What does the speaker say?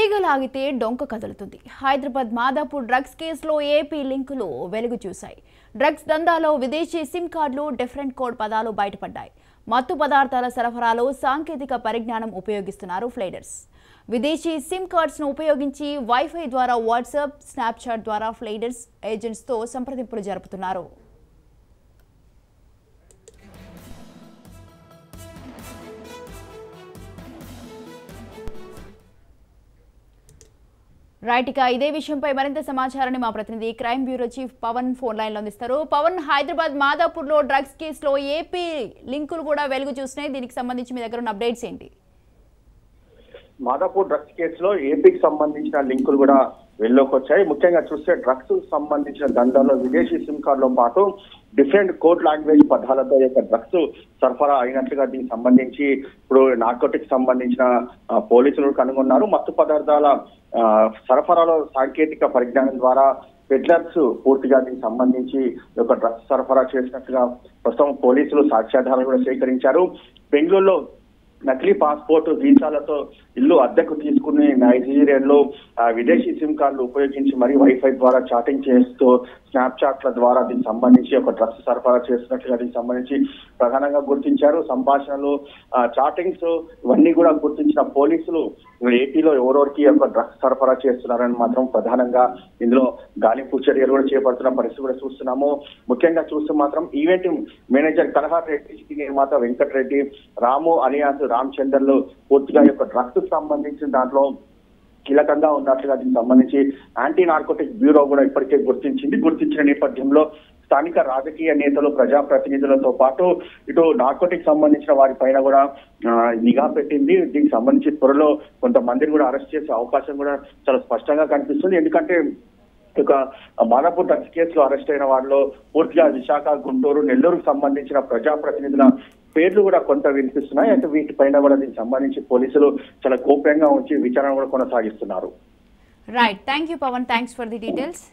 తీగలాగితే డొంక కదులుతుంది. హైదరాబాద్ మాదాపూర్ డ్రగ్స్ కేసులో ఏపీ లింకులు వెలుగు చూశాయి. డ్రగ్స్ దందాలో విదేశీ సిమ్ కార్డులు, డిఫరెంట్ కోడ్ పదాలు బయటపడ్డాయి. మత్తు పదార్థాల సరఫరాలో సాంకేతిక పరిజ్ఞానం ఉపయోగిస్తున్నారు ఫ్లైడర్స్. విదేశీ సిమ్ కార్డ్స్ ను ఉపయోగించి వైఫై ద్వారా వాట్సాప్, స్నాప్చాట్ ద్వారా ఫ్లైడర్స్ ఏజెంట్స్ తో సంప్రదింపులు జరుపుతున్నారు. రైట్, ఇక ఇదే విషయంపై మరింత సమాచారాన్ని మా ప్రతినిధి crime bureau chief Pavan phone line లో అందిస్తారు. పవన్, హైదరాబాద్ మాదాపూర్ లో డ్రగ్స్ కేసులో ఏపీ లింకులు కూడా వెలుగు చూస్తున్నాయి. దీనికి సంబంధించి మీ దగ్గర ఉన్న అప్డేట్స్ ఏంటి? మాదాపూర్ డ్రగ్స్ కేసులో ఏపీకి సంబంధించిన లింకులు కూడా వెల్లోకి వచ్చాయి. ముఖ్యంగా చూస్తే డ్రగ్స్ సంబంధించిన దందాల్లో విదేశీ సిమ్ కార్డులతో పాటు డిఫరెంట్ కోడ్ లాంగ్వేజ్ పదాలతో యొక్క డ్రగ్స్ సరఫరా అయినట్లుగా దీనికి సంబంధించి ఇప్పుడు నార్కోటిక్స్ సంబంధించిన పోలీసులు కనుగొన్నారు. మత్తు పదార్థాల సరఫరాలో సాంకేతిక పరిజ్ఞానం ద్వారా పెడ్లర్స్ పూర్తిగా దీనికి సంబంధించి ఒక డ్రగ్స్ సరఫరా చేసినట్టుగా ప్రస్తుతం పోలీసులు సాక్ష్యాధారాలు కూడా సేకరించారు. బెంగళూరులో నకిలీ పాస్పోర్ట్, వీసాలతో ఇల్లు అద్దెకు తీసుకుని నైజీరియాలో విదేశీ సిమ్ కార్డులు ఉపయోగించి మరి వైఫై ద్వారా చాటింగ్ చేస్తూ స్నాప్చాట్ల ద్వారా దీనికి సంబంధించి ఒక డ్రగ్స్ సరఫరా చేస్తున్నట్లుగా దీనికి సంబంధించి ప్రధానంగా గుర్తించారు. సంభాషణలు, చాటింగ్స్ ఇవన్నీ కూడా గుర్తించిన పోలీసులు ఏపీలో ఎవరెవరికి ఒక డ్రగ్స్ సరఫరా చేస్తున్నారని మాత్రం ప్రధానంగా ఇందులో గాలింపు చర్యలు కూడా చేపడుతున్న పరిస్థితి కూడా చూస్తున్నాము. ముఖ్యంగా చూస్తే మాత్రం ఈవెంట్ మేనేజర్ కలహార్ రెడ్డి, చిట్టి నిర్మాత వెంకటరెడ్డి, రాము అలియాస్ రామచందర్లు పూర్తిగా యొక్క డ్రగ్స్ సంబంధించిన దాంట్లో కీలకంగా ఉన్నట్లుగా దీనికి సంబంధించి యాంటీ నార్కోటిక్ బ్యూరో కూడా ఇప్పటికే గుర్తించిన నేపథ్యంలో స్థానిక రాజకీయ నేతలు, ప్రజాప్రతినిధులతో పాటు ఇటు నార్కోటిక్ సంబంధించిన వారి పైన కూడా నిఘా పెట్టింది. దీనికి సంబంధించి త్వరలో కొంతమందిని కూడా అరెస్ట్ చేసే అవకాశం కూడా చాలా స్పష్టంగా కనిపిస్తుంది. ఎందుకంటే ఇక మాదాపూర్ డ్రగ్స్ కేసులో అరెస్ట్ అయిన వారిలో పూర్తిగా విశాఖ, గుంటూరు, నెల్లూరుకు సంబంధించిన ప్రజాప్రతినిధుల పేర్లు కూడా కొంత వినిపిస్తున్నాయి. అయితే వీటిపైన కూడా దీనికి సంబంధించి పోలీసులు చాలా గోప్యంగా ఉంచి విచారణ కూడా కొనసాగిస్తున్నారు. Right, thank you Pavan, thanks for the details.